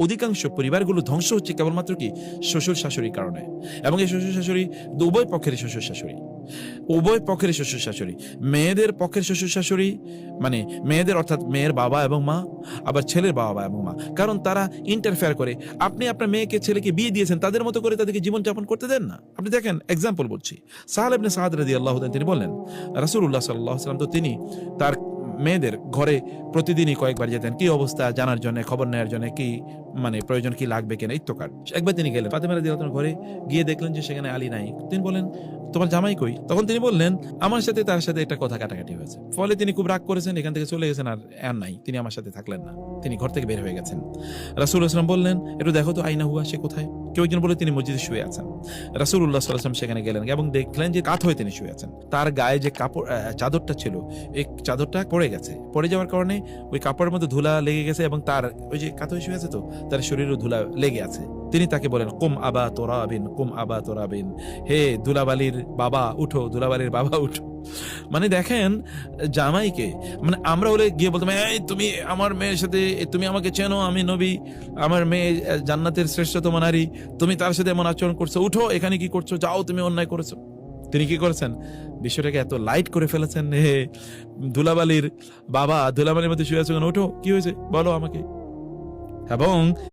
অধিকাংশ পরিবারগুলো ধ্বংস হচ্ছে কেবলমাত্র কি শ্বশুর শাশুড়ির কারণে। এবং এই শ্বশুর শাশুড়ি উভয় পক্ষের শ্বশুর শাশুড়ি, উভয় পক্ষের শ্বশুর শাশুড়ি, মেয়েদের পক্ষের শ্বশুর শাশুড়ি মানে মেয়েদের অর্থাৎ মেয়ের বাবা এবং মা, আবার ছেলের বাবা এবং মা, কারণ তারা ইন্টারফেয়ার করে। আপনি আপনার মেয়েকে ছেলেকে বিয়ে দিয়েছেন, তাদের মতো করে তাদেরকে জীবনযাপন করতে দেন না। আপনি দেখেন, এক্সাম্পল বলছি, সাহাল ইবনে সাদ রাদিয়াল্লাহু তাআলা তিনি বললেন রাসূলুল্লাহ সাল্লাল্লাহু আলাইহি ওয়াসাল্লাম তো তিনি তার মেয়েদের ঘরে প্রতিদিনই কয়েকবার যেতেন কি অবস্থা জানার জন্য, খবর নেওয়ার জন্য, কি মানে প্রয়োজন কি লাগবে কিনা ইত্তকার। একবার তিনি গেলেন ফাতেমা রাদিয়াল্লাহু আনহার ঘরে, গিয়ে দেখলেন যে সেখানে আলী নাই। তিনি বলেন তোমার জামাই কই? তখন তিনি বললেন আমার সাথে তার সাথে একটা কথা কাটাকাটি হয়েছে। ফলে তিনি খুব রাগ করেছেন, এখান থেকে চলে গেছেন, আর নাই, তিনি আমার সাথে থাকলেন না, তিনি ঘর থেকে বের হয়ে গেছেন। রাসূলুল্লাহ সাল্লাল্লাহু আলাইহি ওয়াসাল্লাম বললেন একটু দেখো তো আইনা হুয়া, সে কোথায়? কেউ একজন বলে তিনি মসজিদে শুয়ে আছেন। রাসূলুল্লাহ সাল্লাল্লাহু আলাইহি ওয়াসাল্লাম সেখানে গেলেন এবং দেখলেন যে কাত হয়ে তিনি শুয়ে আছেন। তার গায়ে যে কাপড় চাদরটা ছিল, এই চাদরটা পড়ে গেছে। পড়ে যাওয়ার কারণে ওই কাপড়ের মধ্যে ধুলা লেগে গেছে এবং তার ওই যে কাত হয়ে শুয়ে আছে তো তার শরীরেও ধুলা লেগে আছে। তিনি তাকে বলেন কুম আবা তোরাবিন, কুম আবা তোরাবিন, হে ধুলাবালির বাবা উঠো, ধুলাবালির বাবা উঠো। মানে দেখেন জামাইকে, মানে আমরা হলে গিয়ে বলতাম এই তুমি আমার মেয়ের সাথে, তুমি আমাকে চেনো, আমি নবী, আমার মেয়ে জান্নাতের শ্রেষ্ঠতম নারী, তুমি তার সাথে এমন আচরণ করছো, উঠো, এখানে কি করছো, যাও, তুমি অন্যায় করেছো। তিনি কি করেছেন? বিষয়টাকে এত লাইট করে ফেলেছেন, হে ধুলাবালির বাবা, ধুলাবালির মধ্যে শুয়ে আছো কেন, উঠো, কি হয়েছে বলো আমাকে। এবং